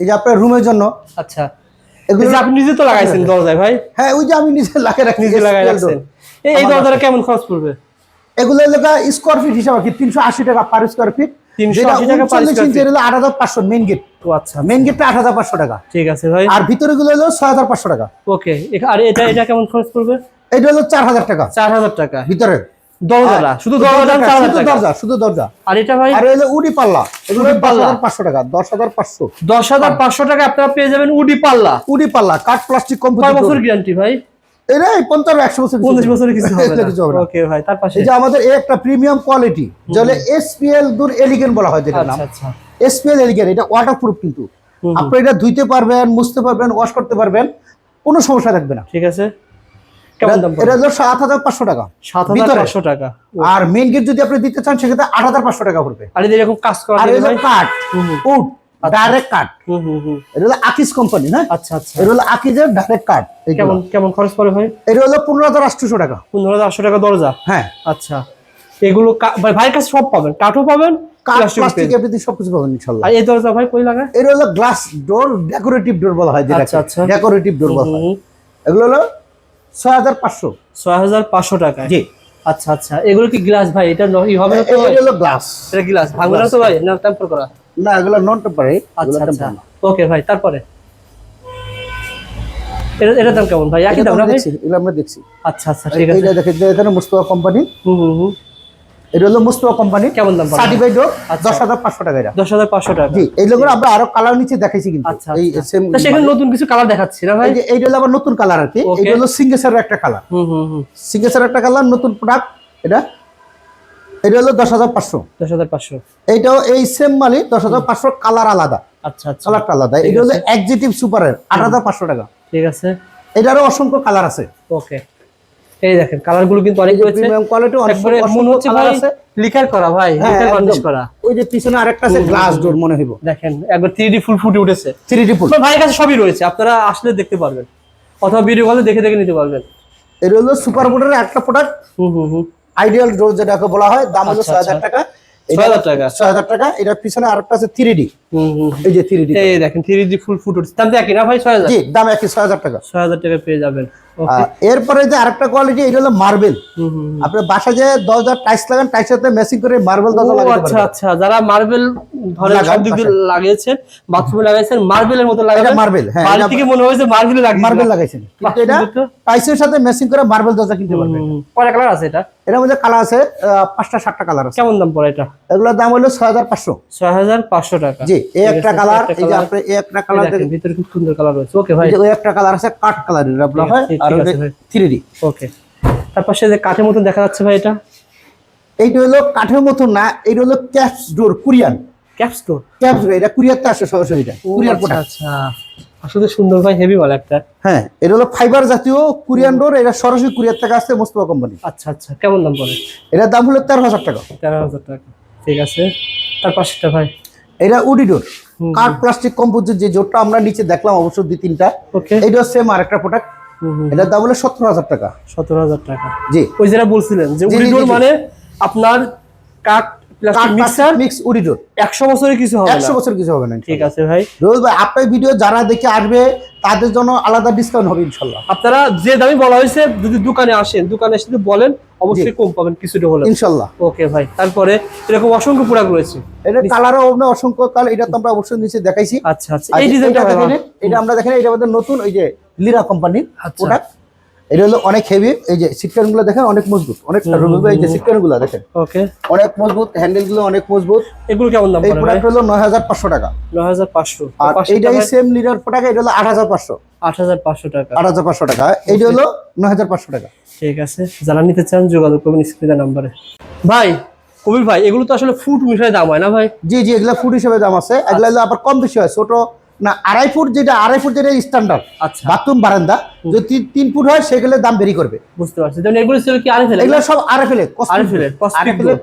এই যে আপনার রুমের জন্য। আচ্ছা, এগুলো আপনি নিজে তো লাগাইছেন দরজায় ভাই? হ্যাঁ, ওই যে আমি নিজে লাগিয়ে রাখছি, নিজে লাগাই রাখছেন। এই দরজাটা কেমন খরচ পড়বে? এগুলো লাগা স্কয়ার ফিট হিসাবে কি 380 টাকা পার স্কয়ার ফিট। 380 টাকা পার স্কয়ার ফিট। এটা 8500 মেইন গেট। ও আচ্ছা, মেইন গেটটা 8500 টাকা। ঠিক আছে ভাই। আর ভিতরে গুলো হলো 6500 টাকা। ওকে, আর এটা কেমন খরচ পড়বে? এটা হলো 4000 টাকা। 4000 টাকা ভিতরে দরজাটা, শুধু দরজাটা 4000 টাকা। দরজা, শুধু দরজা। আর এটা ভাই? আর হলো উডি পাল্লা, এগুলো 10500 টাকা। 10500 10500 টাকা আপনারা পেয়ে যাবেন উডি পাল্লা। উডি পাল্লা কাঠ প্লাস্টিক কম্পোজিট। কয় বছর গ্যারান্টি ভাই? এরা 50 100 বছর, 50 বছরের কিছু হবে না। ওকে ভাই, তার পাশে এই যে আমাদের এই একটা প্রিমিয়াম কোয়ালিটি যেটা এসপিএল দূর এলিগেন্ট বলা হয়, যেটা নাম। আচ্ছা, এসপিএল এলিগেন্ট, এটা ওয়াটারপ্রুফ কিন্তু। আপনি এটা ধুইতে পারবেন, মুছতে পারবেন, ওয়াশ করতে পারবেন, কোনো সমস্যা থাকবে না। ঠিক আছে, কেমন দাম পড়বে? এটা হলো 7500 টাকা। 7500 টাকা। আর মেইন গেট যদি আপনি দিতে চান সেক্ষেত্রে 8500 টাকা পড়বে। আর এরকম কাজ করা আর যায় এটা ভাই? কাট উড, ডাইরেক্ট কাট। এটা হলো আকিজ কোম্পানি, হ্যাঁ। আচ্ছা, এটা হলো আকিজের ডাইরেক্ট কাট। কেমন খরচ পড়ে ভাই? এটা হলো 15800 টাকা। 15800 টাকা দরজা? হ্যাঁ। আচ্ছা, এগুলো ভাইয়ের কাছে সব পাবেন, কাঠও পাবেন, প্লাস্টিক এভরিথিং সবকিছু পাবেন ইনশাআল্লাহ। আর এই দরজা ভাই কই লাগায়? এটা হলো গ্লাস ডোর, ডেকোরেটিভ ডোর বলা হয় যেটা। আচ্ছা, ডেকোরেটিভ ডোর বলা হয়। এগুলো হলো 6500। 6500 টাকা। জি। আচ্ছা, এগুলো কি গ্লাস ভাই? এটা ই হবে না তো? এটা হলো গ্লাস। এটা গ্লাস ভাঙবে না তো ভাই? না টেম্পার করা? না, এগুলো নন টেম্পারি। আচ্ছা, ওকে ভাই, তারপরে এটার দাম কেমন ভাই? একই দাম না ভাই? এগুলো আমরা দেখছি। আচ্ছা, ঠিক আছে। এইটা দেখেন, এখানে মুস্তাফা কোম্পানি। এটা হলো মুস্তাফা কোম্পানি। কেমন দাম? সার্টিফাইড ডোর 10500 টাকা। এটা 10500 টাকা। জি, এই লোকের আমরা আরো কালার নিচে দেখাইছি কিন্তু। এই সেম সেখানে নতুন কিছু কালার দেখাচ্ছি না ভাই? এই যে এইটা হলো আবার নতুন কালার আর কি। এটা হলো সিঙ্গেসারের একটা কালার। সিঙ্গেসারের একটা কালার, নতুন প্রোডাক্ট এটা। এটা হলো 10500। 10500। এইটাও এই সেম মালই, 10500, কালার আলাদা। আচ্ছা, কালারটা আলাদা। এটা হলো এক্সিকিউটিভ সুপারের 8500 টাকা। ঠিক আছে। এটারও অসংখ্য কালার আছে। ওকে, এই দেখেন কালারগুলো কিন্তু অনেক রয়েছে। প্রিমিয়াম কোয়ালিটি, একবারে মনে হচ্ছে ভাই লিকার করা ভাই, লিকার বার্নিশ করা। ওই যে পিছনে আরেকটা আছে গ্লাস ডোর মনে হইবো। দেখেন একবার 3D ফুল ফুটে উঠেছে। 3D ফুল ভাইয়ের কাছে সবই রয়েছে, আপনারা আসলে দেখতে পারবেন অথবা ভিডিও কলে দেখে নিতে পারবেন। এটা হলো সুপার বোর্ডের একটা প্রোডাক্ট। আইডিয়াল ডোর যেটাকে বলা হয়। দাম হলো 6000 টাকা। 6000 টাকা। এটার পিছনে আরেকটা আছে 3D। এই যে 3D, এই দেখেন 3D ফুল ফুট উঠছে। দাম একই না ভাই? 6000। জি, দাম একই, 6000 টাকা। 6000 টাকা পেয়ে যাবেন। এরপরে যে আরেকটা কোয়ালিটি, এটা হলো মার্বেল। আপনি বাসা যে দরজা টাইলস লাগান, টাইলসের সাথে ম্যাচিং করে মার্বেল দরজা লাগাতে পারবেন। আচ্ছা, যারা মার্বেল ধরে সব দিকে লাগিয়েছেন, বাথরুমে লাগাইছেন, মার্বেলের মতো লাগাবেন। এটা মার্বেল, হ্যাঁ। বাড়ি থেকে মনে হয়েছে মার্বেল লাগাইছেন, কিন্তু এটা টাইলসের সাথে ম্যাচিং করে মার্বেল দরজা কিনতে পারবেন। কয়টা কালার আছে এটা? এর মধ্যে কালার আছে 5টা 7টা কালার আছে। কেমন দাম পড়ে এটা? এগুলোর দাম হলো 6500। 6500 টাকা। জি, এই একটা কালার, এই যে আপনি এই একটা কালার দেখেন, ভিতরে খুব সুন্দর কালার রয়েছে। ওকে ভাই, ওই একটা কালার আছে কাঠ কালার, এটা বলা হয়। আর 3D। ওকে, তারপর সে যে কাঠের মতন দেখা যাচ্ছে ভাই, এটা এইটা হলো কাঠের মতন না, এটা হলো ক্যাপস ডোর, কোরিয়ান ক্যাপস ডোর। এটা কুরিয়ারতে আসে সরাসরি, এটা কুরিয়ার প্রোডাক্ট। আচ্ছা, আসলে সুন্দর ভাই, হেভি মাল একটা। হ্যাঁ, এটা হলো ফাইবার জাতীয় কোরিয়ান ডোর। এটা সরাসরি কুরিয়ার থেকে আসছে, মুস্তাফা কোম্পানি। আচ্ছা, কেমন দাম পড়ে? এটার দাম হলো 13000 টাকা। 13000 টাকা, ঠিক আছে। তার পাশেরটা ভাই? এটা উডি ডোর, কাঠ প্লাস্টিক কম্পোজিট যে ডোরটা আমরা নিচে দেখলাম অবশ্য 2-3টা। ওকে, এইটা সেম আরেকটা প্রোডাক্ট। এটার দাম হলো 17000 টাকা। 17000 টাকা। জি, ওই যেটা বলছিলেন যে উডি ডোর মানে আপনার কাঠ প্লাস্টিক মিক্সার মিক্স উডি ডোর। 100 বছরের কিছু হবে না। 100 বছর কিছু হবে না। ঠিক আছে ভাই। রোজ ভাই, আপনার ভিডিও যারা দেখে আসবে তাদের জন্য আলাদা ডিসকাউন্ট হবে ইনশাআল্লাহ। আপনারা যে দামই বলা হয়েছে, যদি দোকানে আসেন, দোকানে এসে যদি বলেন, অবশ্যই কম পাবেন কিছুটা হলে ইনশাআল্লাহ। ওকে ভাই, তারপরে এরকম অসংখ্য প্রোডাক্ট রয়েছে। এটা কালারও অসংখ্য কালার, এটা তো আমরা অবশ্যই নিচে দেখাইছি। আচ্ছা, এই ডিজাইনটা দেখেন, এটা আমরা দেখেন, এটা আমাদের নতুন ওই যে লিরা কোম্পানির প্রোডাক্ট। এটা হলো অনেক হেভি। এই যে সিটকান গুলো দেখেন অনেক মজবুত, অনেক এই যে সিটকান গুলো দেখেন ওকে অনেক মজবুত, হ্যান্ডেল গুলো অনেক মজবুত। এগুলো কেমন দাম পড়ে? এই প্রোডাক্ট হলো 9500 টাকা। 9500। আর এইটাই সেম লিডার প্রোডাক্ট, এটা হলো 8500। 8500 টাকা। 8500 টাকা। এইটা হলো 9500 টাকা। ঠিক আছে, যারা নিতে চান যোগাযোগ করবেন স্ক্রিনের নাম্বারে। ভাই কবির ভাই, এগুলো তো আসলে ফুট মিশায় দাম হয় না ভাই? জি, এগুলা ফুট হিসেবে দাম আছে। এগুলা আবার কম বেশি হয়। ছোট না, 2.5 ফুট যেটা স্ট্যান্ডার্ড। আচ্ছা, বাথরুম বারান্দা যদি 3 ফুট হয় সেগুলো দাম ভেরি করবে। বুঝতে পারছি। যেমন এগুলো ছিল কি আরএফএল? এগুলো সব আরএফএল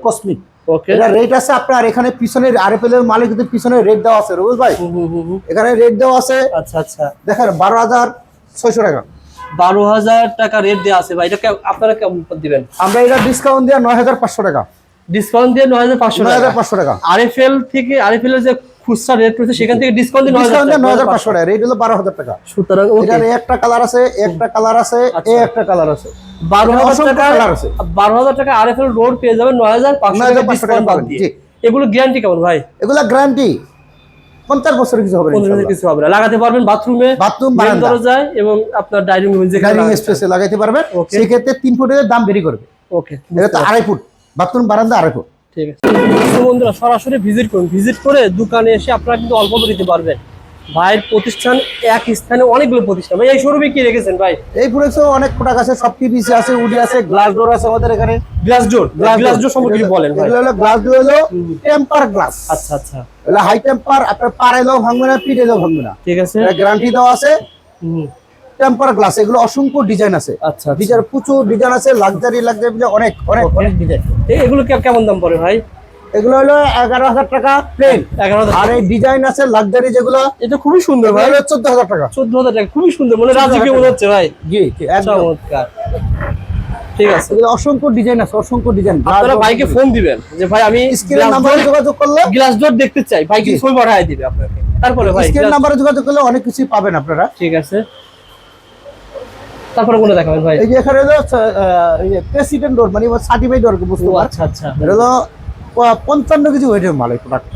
কসমিক। এটা রেট আছে আপনার এখানে পিছনে আরএফএল এর মালিক কিন্তু পিছনে রেট দেওয়া আছে রোজ ভাই। এখানে রেট দেওয়া আছে। আচ্ছা, দেখেন 12600 টাকা। 12000 টাকা রেট দেওয়া আছে ভাই। এটা আপনারা কেমন দিবেন? আমরা এটা ডিসকাউন্ট দিয়ে 9500 টাকা। ডিসকাউন্ট দিয়ে 9500 টাকা। আরএফএল থেকে আরএফএল এর যে খুচরা রেট রয়েছে সেখান থেকে ডিসকাউন্ট দিয়ে 9500 টাকা, রেট হলো 12000 টাকা। সুতরাং এটার একটা কালার আছে, একটা কালার আছে, এই একটা কালার আছে, 12000 টাকা কালার আছে। 12000 টাকা আরএফএল রোড পেয়ে যাবেন 9500 টাকা ডিসকাউন্ট বাদ দিয়ে। এগুলো গ্যারান্টি কেমন ভাই? এগুলা গ্যারান্টি 50 বছরের কিছু হবে না, 50 কিছু হবে না। লাগাতে পারবেন বাথরুমে, বাথরুম, মেইন দরজায় এবং আপনার ডাইনিং রুমে, যেখানে ডাইনিং স্পেসে লাগাইতে পারবেন। সেই ক্ষেত্রে 3 ফুটের দাম বেরি করবে। ওকে, এটা তো 2.5 ফুট, বাথরুম বারান্দা 2.5 ফুট। ঠিক আছে। তো বন্ধুরা সরাসরি ভিজিট করুন, ভিজিট করে দোকানে এসে আপনারা কিন্তু অল্প নিতে পারবেন। ভাইয়ের প্রতিষ্ঠান এক স্থানে অনেকগুলো প্রতিষ্ঠান। ভাই এই শোরুমে কি রেখেছেন ভাই? এই প্রোডাক্টে অনেক প্রোডাক্ট আছে, সব পিভিসি আছে, উডি আছে, গ্লাস ডোর আছে আমাদের এখানে। গ্লাস ডোর, গ্লাস ডোর সম্পর্কে বলেন ভাই। এগুলো হলো গ্লাস ডোর, হলো টেম্পার গ্লাস। আচ্া আচ্ছা, এগুলো হাই টেম্পার, আপনার পাড়াইলেও ভাঙবে না, পিটাইলেও ভাঙবে না। ঠিক আছে, গ্যারান্টি দেওয়া আছে। টেম্পার গ্লাস, এগুলো অসংখ্য ডিজাইন আছে। আচ্ছা, ডিজাইন প্রচুর ডিজাইন আছে, লাক্সারি অনেক অনেক অনেক ডিজাইন। এগুলো কেমন দাম পড়ে ভাই? এগুলো হলো 11000 টাকা প্লেন। 11000। আর এই ডিজাইন আছে লাক্সারি যেগুলো, এটা খুবই সুন্দর ভাই, 14000 টাকা। 14000 টাকা, খুবই সুন্দর, মানে রাজকীয় মনে হচ্ছে ভাই। জি একদম চমৎকার। ঠিক আছে, এগুলো অসংখ্য ডিজাইন আছে, অসংখ্য ডিজাইন। আপনারা ভাইকে ফোন দিবেন যে ভাই আমি স্ক্রিনের নাম্বারে যোগাযোগ করলে গ্লাস ডোর দেখতে চাই, ভাই কি ছবি পাঠিয়ে দিবে আপনাকে। তারপরে ভাই স্ক্রিনের নাম্বারে যোগাযোগ করলে অনেক কিছু পাবেন আপনারা। ঠিক আছে, তারপরে কোনটা দেখাবেন ভাই? এই যে এখানে হলো এই যে প্রেসিডেন্ট ডোর, মানে সার্টিফাইড ডোর বুঝতে পারছেন। আচ্ছা আচ্ছা, এটা হলো 55 কেজি ওয়েটের মাল। এই প্রোডাক্ট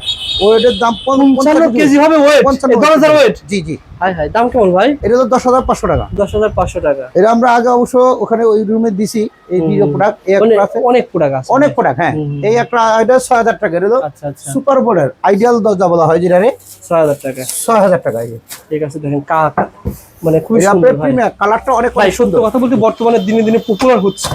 ওয়েটের দাম 55 কেজি হবে ওয়েট, 10000 ওয়েট। জি জি। হাই হাই, দাম কেমন ভাই? এটা হলো 10500 টাকা। 10500 টাকা। এটা আমরা আগে অবশ্য ওখানে ওই রুমে দিছি। এই ভিডিও প্রোডাক্ট এই একটা আছে, অনেক প্রোডাক্ট আছে, অনেক প্রোডাক্ট। হ্যাঁ, এই একটা এটা 6000 টাকা। এটা হলো আচ্ছা আচ্ছা, সুপার বোর্ডের আইডিয়াল দরজা বলা হয়, যেটা 6000 টাকা। 6000 টাকা। এই ঠিক আছে, দেখেন কাট, মানে খুব এটা সুন্দর ভাই। প্রিমিয়াম, কালারটা অনেক ভাই সত্য কথা বলতে বর্তমানে দিনে দিনে পপুলার হচ্ছে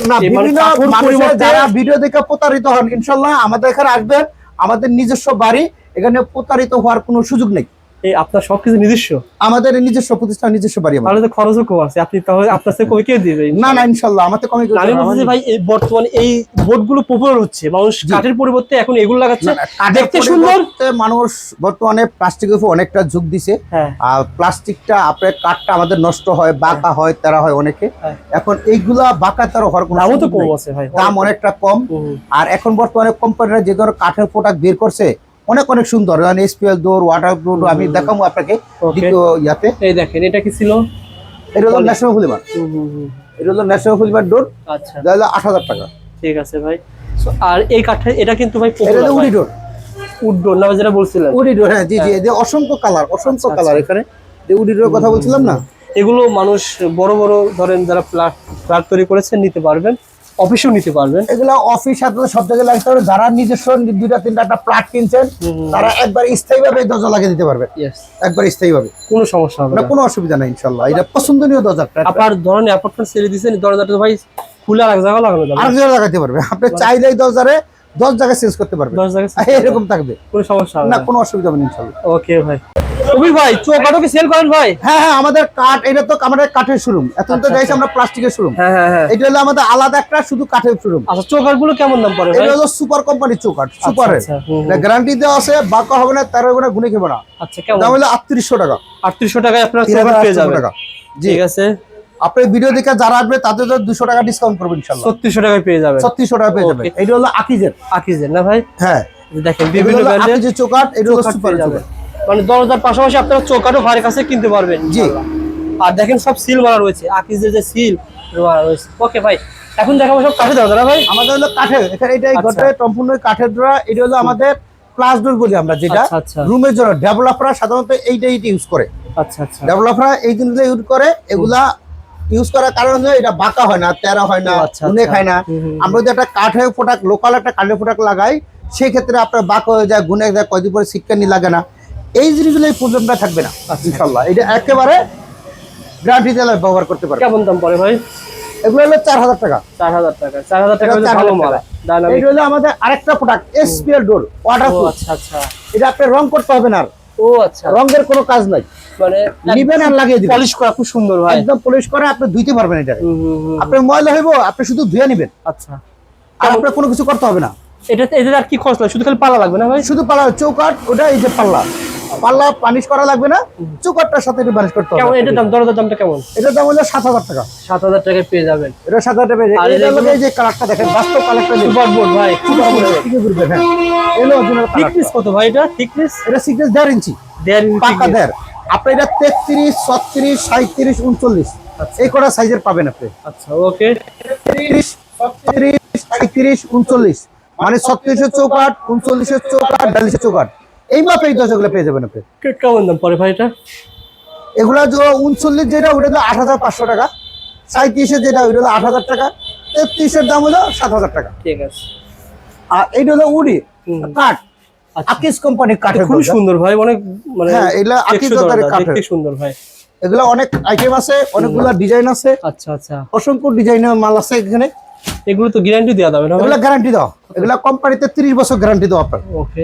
না। এই মানে বিভিন্ন কাপড় মানুষের পরিবর্তে- যারা ভিডিও দেখে প্রতারিত হন, ইনশাআল্লাহ আমাদের এখানে আসবেন। আমাদের নিজস্ব বাড়ি, এখানে প্রতারিত হওয়ার কোনো সুযোগ নেই। এই আপনার সবকিছু নিজস্ব, আমাদের নিজস্ব প্রতিষ্ঠান, নিজস্ব বাড়ি আমাদের। তাহলে তো খরচও কম আছে। আপনি তাহলে আপনার থেকে কমে কে দিবে? না না, ইনশাআল্লাহ আমাদের কমে আমি বলছি যে ভাই এই বর্তমানে এই বোর্ডগুলো পপুলার হচ্ছে, মানুষ কাঠের পরিবর্তে এখন এগুলো লাগাচ্ছে, দেখতে সুন্দর। মানুষ বর্তমানে প্লাস্টিকের উপর অনেকটা ঝোঁক দিছে। হ্যাঁ, আর প্লাস্টিকটা আপনার কাঠটা আমাদের নষ্ট হয়, বাঁকা হয়, তেরা হয় অনেকে। এখন এইগুলা বাঁকা তেরা হওয়ার কোনো দামও তো সুযোগ কম নেই। আছে ভাই, দাম অনেকটা কম। আর এখন বর্তমানে কোম্পানিরা যে ধরনের কাঠের প্রোডাক্ট বের করছে অনেক অনেক সুন্দর, মানে এসপিএল ডোর, ওয়াটার প্রুফ। আমি দেখাবো আপনাকে দ্বিতীয় ইয়াতে। এই দেখেন, এটা কি ছিল? এটা হলো ন্যাশনাল ফুলিমার। এটা হলো ন্যাশনাল ফুলিমার ডোর, আচ্ছা, যা হলো 8000 টাকা। ঠিক আছে ভাই। আর এই কাঠের এটা কিন্তু ভাই এটা হলো উডি ডোর। উড ডোর না যেটা বলছিলেন? উডি ডোর, হ্যাঁ জি জি। এদের অসংখ্য কালার, অসংখ্য কালার। এখানে যে উডি ডোরের কথা বলছিলাম না, এগুলো মানুষ বড় বড় ধরেন যারা ফ্ল্যাট তৈরি করেছেন নিতে পারবেন, অফিসেও নিতে পারবেন। এগুলো অফিস সাথে সব জায়গায় লাগতে পারবে। যারা নিজস্ব 2টা 3টা প্লাট কিনছেন, তারা একবার স্থায়ীভাবে এই দরজা লাগিয়ে দিতে পারবে। একবার স্থায়ীভাবে, কোনো সমস্যা হবে না, না, কোনো অসুবিধা নাই ইনশাআল্লাহ। এটা পছন্দনীয় দরজা। আপনার ধরনের অ্যাপার্টমেন্ট ছেড়ে দিয়েছেন, দরজাটা তো ভাই খুলে আর এক জায়গায় লাগানো যাবে, আর জায়গায় লাগাতে পারবে। আপনি চাইলেই দরজারে 10 জায়গায় চেঞ্জ করতে পারবে, 10 জায়গায় এরকম থাকবে, কোনো সমস্যা হবে না, না। কোনো অসুবিধা হবে না ইনশাআল্লাহ। ওকে ভাই। কবির ভাই চৌকাঠও কি সেল করেন ভাই? হ্যাঁ হ্যাঁ, আমাদের কাঠ, এটা তো আমাদের কাঠের শোরুম। এখন তো আচ্ছা, যাইছি আমরা প্লাস্টিকের শোরুম। হ্যাঁ হ্যাঁ হ্যাঁ। এটা হলো আমাদের আলাদা একটা শুধু কাঠের শোরুম। আচ্ছা, চৌকাঠগুলো কেমন দাম পড়ে ভাই? এটা হলো সুপার কোম্পানির চৌকাঠ, সুপারের। আচ্ছা, গ্যারান্টি দেওয়া আছে, বাঁকা হবে না, তার হবে না, গুনে খেবে না। আচ্ছা, কেমন দাম হলো 3800 টাকা। 3800 টাকায় আপনারা চৌকাঠ পেয়ে যাবেন। টাকা। জি, ঠিক আছে, আপনি ভিডিও দেখে যারা আসবে তাদের জন্য 200 টাকা ডিসকাউন্ট করবেন ইনশাআল্লাহ। 3600 টাকায় পেয়ে যাবেন। 3600 টাকা পেয়ে যাবেন। এটা হলো আকিজের। আকিজের না ভাই? হ্যাঁ, দেখেন এটা বিভিন্ন হলো ব্র্যান্ডের আকিজের চৌকাঠ, এটা হলো চৌকাঠ সুপার পেয়ে যাবেন। চৌকাঠ। মানে দরজার পাশাপাশি আপনারা চৌকাঠও ভাইয়ের কাছে কিনতে পারবেন। জি। আর দেখেন সব সিল মারা রয়েছে, আকিজের যে সিল মারা রয়েছে। ওকে ভাই, এখন দেখাবো সব কাঠের দরজা না ভাই? আমাদের হলো কাঠের। এখানে এটা এই ঘরটা সম্পূর্ণ কাঠের ডোর। এটা হলো আমাদের প্লাস ডোর বলি আমরা, যেটা আচ্ছা, আচ্ছা। রুমের জন্য ডেভেলপাররা সাধারণত এইটা ইউজ করে। আচ্ছা আচ্ছা, ডেভেলপাররা এই জিনিসগুলো ইউজ করে। এগুলা ইউজ করার কারণ হলো এটা বাঁকা হয় না, তেরা হয় না, আচ্ছা, গুনে আচ্ছা। খায় না। আমরা যদি একটা কাঠের প্রোডাক্ট, লোকাল একটা কাঠের প্রোডাক্ট লাগাই, সেই ক্ষেত্রে আপনার বাঁকা হয়ে যায়, গুনে যায়, কয়দিন পরে শিক্ষানি লাগে না। এই জিনিসগুলো এই প্রবলেমটা থাকবে না ইনশাআল্লাহ। এটা একেবারে গ্যারান্টি দিয়ে ব্যবহার করতে পারবে। কেমন দাম পড়ে ভাই? এগুলো হলো 4000 টাকা। 4000 টাকা। 4000 টাকা এটা ভালো 4000 মাল। টাকা। ডায়নামিক। এটা হলো আমাদের আরেকটা প্রোডাক্ট, এসপিএল ডোর, ওয়াটারপ্রুফ। আচ্ছা আচ্ছা। এটা আপনি রং করতে হবে না আর। ও আচ্ছা, রঙের কোনো কাজ নাই, মানে নিবেন আর লাগিয়ে দিবেন। পলিশ করা খুব সুন্দর ভাই, একদম পলিশ করে আপনি ধুইতে পারবেন। এটা আপনার ময়লা হইব, আপনি শুধু ধুয়ে নেবেন, আচ্ছা। আর আপনার কোনো কিছু করতে হবে না। এটা আর কি খরচ লাগে? শুধু খালি পাল্লা লাগবে না ভাই? শুধু পাল্লা, চৌকাঠ, ওটা এই যে পাল্লা, পাল্লা পানিশ করা লাগবে না, চৌকাঠটার সাথে একটু বানিশ করতে হবে। কেমন এটার দাম, দরজার দামটা কেমন? এটার দাম হলো 7,000 টাকা। 7,000 টাকায় পেয়ে যাবেন। এটা 7,000 টাকা। আর এটা হলো এগুলো- এই যে কালারটা দেখেন, বাস্তব কালারটা সুপার বোর্ড ভাই, সুপার বোর্ড। ঠিকই বুঝবেন। হ্যাঁ, এলো অরিজিনাল কালার। থিকনেস কত ভাই এটা? থিকনেস এটা 1.5 ইঞ্চি 1.5 ইঞ্চি পাকা thickness। 1.5। আপনি এটা 33, 36, 37, 39 আচ্ছা। এই কটা সাইজের পাবেন আপনি। আচ্ছা ওকে। 33, 36, 37, 39 মানে 36 এর চৌকাঠ, 39 এর চৌকাঠ, 42 এর চৌকাঠ, এই মাপে এই দরজাগুলো পেয়ে যাবেন আপনি। কেমন দাম পড়ে ভাই এটা? এগুলা যে 39 যেটা ওটা হলো 8,500 টাকা, 37 এর যেটা ওইটা হলো 8,000 টাকা, 33 এর দাম হলো 7,000 টাকা। ঠিক আছে। আর এইটা হলো উডি হুম। কাঠ, আচ্ছা। আকিস কোম্পানির কাঠের খুব দরজা। সুন্দর ভাই, অনেক মানে হ্যাঁ, এগুলা আকিস টেকসই দরজার দরজা, কাঠের। দেখতে সুন্দর ভাই। এগুলা অনেক আইটেম আছে, অনেকগুলা ডিজাইন আছে, আচ্ছা আচ্ছা। অসংখ্য ডিজাইনের মাল আছে এখানে। এগুলো তো গ্যারান্টি দেওয়া যাবে না ভাই? এগুলা গ্যারান্টি দাও, এগুলা কোম্পানিতে 30 বছর গ্যারান্টি দাও আপনার ওকে।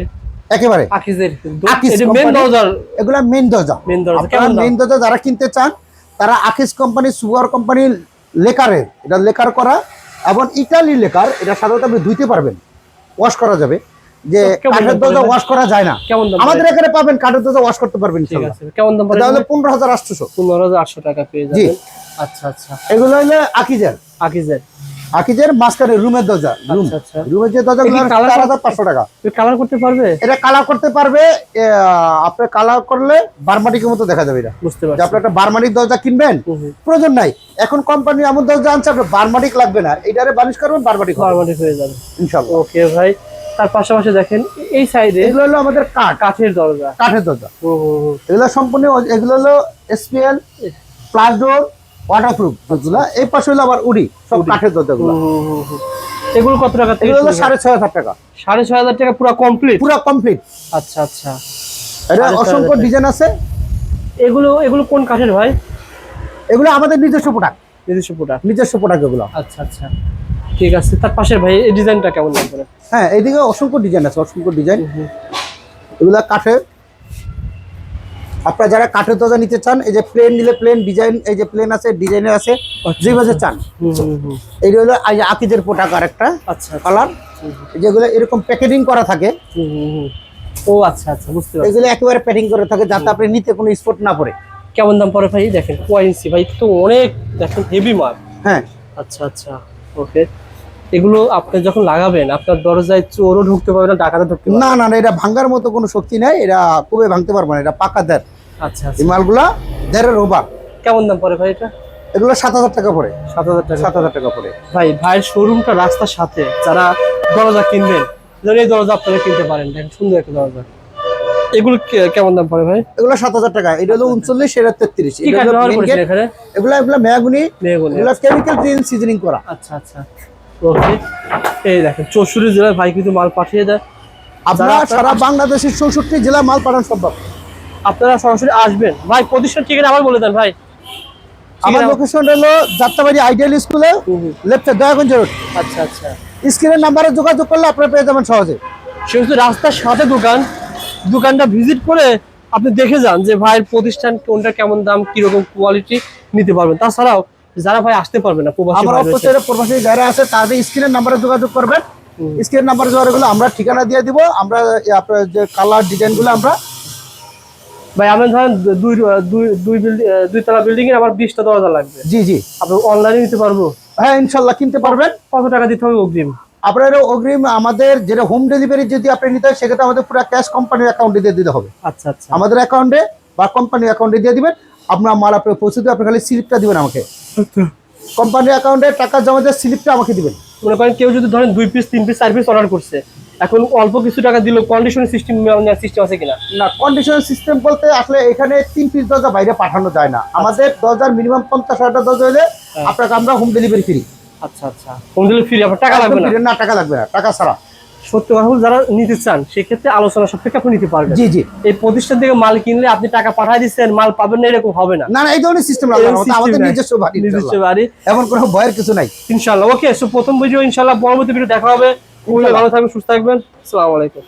একেবারে। আকিজের আকিজ এটা মেন কোম্পানি। দরজার এগুলা মেইন দরজা। মেন দরজা আপনারা কেমন দাম? মেইন দরজা যারা কিনতে চান তারা আকিজ কোম্পানি, সুপার কোম্পানি লেকারের, এটা লেকার করা এবং ইতালি লেকার, এটা সাধারণত আপনি ধুইতে পারবেন, ওয়াশ করা যাবে। যে কেমন কাঠের দাম দরজা পড়বে? ওয়াশ করা যায় না, কেমন দাম আমাদের পড়বে? এখানে পাবেন কাঠের দরজা ওয়াশ করতে পারবেন ঠিক ইনশাআল্লাহ। আছে। কেমন দাম পড়ে? এটা হলো 15,800। 15,800 টাকা পেয়ে জি। যাবেন। আচ্ছা আচ্ছা। এগুলো হলো আকিজের, আকিজের আকিজের মাঝখানে রুমের দরজা, রুম আচ্ছা, আচ্ছা। রুমের যে দরজাগুলো এটা কি colour 4,500 টাকা। কালার করতে পারবে? এটা কালার করতে পারবে, আপনি কালার করলে বারমাটিকের মতো দেখা যাবে। এটা বুঝতে যে পারছি। আপনি একটা বারমাটিক দরজা কিনবেন, হুম, হুম। প্রয়োজন নাই। এখন কোম্পানি এমন দরজা আনছে আপনার বারমাটিক লাগবে না, এটারে বানিশ করবেন, বারমাটিক হবে নরমালি হয়ে যাবে। ইনশাআল্লাহ। ওকে ভাই। তার পাশাপাশি দেখেন এই সাইডে এগুলো হলো আমাদের কাঠ, কাঠের দরজা। কাঠের দরজা। হুম হুম হুম। এগুলো সম্পূর্ণ, এগুলো হলো এসপিএল প্লাস ডোর ওয়াটারপ্রুফ দরজাগুলো। এই পাশে হলো আবার উডি, সব উডি। কাঠের দরজাগুলো। হুম, হুম, হুম, হুম। এগুলো কত টাকা থেকে এগুলো হলো শুরু? 6,500 টাকা, 6,500 টাকা পুরো কমপ্লিট? পুরো কমপ্লিট। আচ্ছা আচ্ছা। এটা 6,500 অসংখ্য টাকা। ডিজাইন আছে। এগুলো এগুলো কোন কাঠের ভাই? এগুলো আমাদের নিজস্ব প্রোডাক্ট, নিজস্ব প্রোডাক্ট। নিজস্ব প্রোডাক্ট এগুলো। আচ্ছা আচ্ছা। ঠিক আছে। তার পাশে ভাই এই ডিজাইনটা কেমন দাম পড়ে? হ্যাঁ, এইদিকে অসংখ্য ডিজাইন আছে, অসংখ্য ডিজাইন। হুম, হুম। এগুলা কাঠের। আপনারা যারা কাঠের দরজা নিতে চান, এই যে প্লেন নিলে প্লেন ডিজাইন, এই যে প্লেন আছে, ডিজাইনের আছে, যেভাবে চান। হুম, হুম, হুম। এই হলো এই যে আকিজের প্রোডাক্ট আর একটা আচ্ছা আচ্ছা। কালার, যেগুলো এরকম প্যাকেজিং করা থাকে। হুম, হুম, হুম। ও আচ্ছা আচ্ছা, বুঝতে পারছি। এগুলো একেবারে প্যাকিং করে থাকে যাতে আপনি নিতে কোনো স্পট না পড়ে। কেমন দাম পড়ে ভাই? দেখেন কোয়াইন্সি ভাই, তো অনেক দেখেন হেভি মাল। হ্যাঁ, আচ্ছা আচ্ছা। ওকে। এগুলো আপনি যখন লাগাবেন আপনার দরজায় চোরও ঢুকতে পারবে না, ডাকাতও ঢুকতে পারবে না। না না না, এটা ভাঙার মতো কোনো শক্তি নাই, এটা খুবই ভাঙতে পারবে না, এটা পাকা দেড়। আচ্ছা এই আচ্ছা। মালগুলা দেড়ের ওভার। কেমন দাম পড়ে ভাই এটা? এগুলো 7,000 টাকা পড়ে, 7,000 টাকা। 7,000 টাকা পড়ে। ভাই ভাইয়ের শোরুমটা রাস্তার সাথে, যারা দরজা কিনবেন যেন এই দরজা আপনারা কিনতে পারেন। দেখেন সুন্দর একটা দরজা। এগুলো কেমন দাম পড়ে ভাই? এগুলো 7,000 টাকা। এটা হলো 39, এটা 33। কি কাঠ ব্যবহার করেছেন এখানে? এগুলো মেহগনি, মেহগনি। এগুলো কেমিক্যাল ক্লিন সিজনিং করা। আচ্ছা আচ্ছা। ওকে। এই দেখেন 64 জেলায় ভাই কিন্তু মাল পাঠিয়ে দেয়। আপনারা সারা বাংলাদেশের 64 জেলা মাল পাঠানো সম্ভব। আপনারা সরাসরি আসবেন। ভাই প্রতিষ্ঠান ঠিকানা আবার বলে দেন ভাই। আমার লোকেশন হলো যাত্রাবাড়ি আইডিয়াল স্কুলে হুম, হুম। লেফটে দয়াগঞ্জ রোড। আচ্ছা আচ্ছা। স্ক্রিনের নাম্বারে যোগাযোগ করলে আপনারা পেয়ে যাবেন সহজে। সেহেতু রাস্তার সাথে দোকান, দোকানটা ভিজিট করে আপনি দেখে যান যে ভাইয়ের প্রতিষ্ঠান কোনটা, কেমন দাম, কিরকম কোয়ালিটি নিতে পারবেন। তাছাড়াও যারা ভাই আসতে পারবে না, প্রবাসী আমার ভাই রয়েছে। অপোজিটে প্রবাসী যারা আছে তাদের স্ক্রিনের নাম্বারে যোগাযোগ করবেন। স্ক্রিনের নাম্বারে যোগাযোগ করলে আমরা ঠিকানা দিয়ে দিব। আমরা আপনার যে কালার ডিজাইনগুলো আমরা ভাই আমরা ধরেন দুই তলা বিল্ডিং এর আমার 20টা দরজা লাগবে, জি জি আপনি অনলাইনে নিতে পারবো? হ্যাঁ ইনশাল্লাহ কিনতে পারবেন। কত টাকা দিতে হবে অগ্রিম? আপনার অগ্রিম আমাদের যেটা হোম ডেলিভারি যদি আপনি নিতে হয় সেক্ষেত্রে আমাদের পুরো ক্যাশ কোম্পানির অ্যাকাউন্টে দিয়ে দিতে হবে। আচ্ছা আচ্ছা। আমাদের অ্যাকাউন্টে বা কোম্পানির অ্যাকাউন্টে দিয়ে দিবেন। আপনার মাল আপনি পৌঁছে দেবেন, আপনি খালি স্লিপটা দিবেন আমাকে। কোম্পানির অ্যাকাউন্টে টাকা জমা দিয়ে স্লিপটা আমাকে দিবেন। মনে করেন কেউ যদি ধরেন 2 পিস 3 পিস 4 পিস অর্ডার করছে, এখন অল্প কিছু টাকা দিল, কন্ডিশন সিস্টেম আছে কিনা? না, কন্ডিশন সিস্টেম বলতে আসলে এখানে 3 পিস দরজা বাইরে পাঠানো যায় না। আমাদের দরজার মিনিমাম 50,000 দরজা হলে আপনাকে আমরা হোম ডেলিভারি ফ্রি। আচ্ছা আচ্ছা। হোম ডেলিভারি ফ্রি, আপনার টাকা লাগবে না? না, টাকা লাগবে না, টাকা ছাড়া। সত্য কথা বলতে যারা নিতে চান সেক্ষেত্রে আলোচনা সাপেক্ষে আপনি নিতে পারবেন। জি জি। এই প্রতিষ্ঠান থেকে মাল কিনলে আপনি টাকা পাঠিয়ে দিচ্ছেন, মাল পাবেন না, এরকম হবে না। না না, এই ধরনের সিস্টেম আমাদের নিজস্ব বাড়ি, নিজস্ব বাড়ি, এমন কোনো ভয়ের কিছু নাই ইনশাআল্লাহ। ওকে, সো প্রথম ভিডিও ইনশাআল্লাহ, পরবর্তী ভিডিও দেখা হবে। ভালো থাকবেন, সুস্থ থাকবেন। আসসালামু আলাইকুম।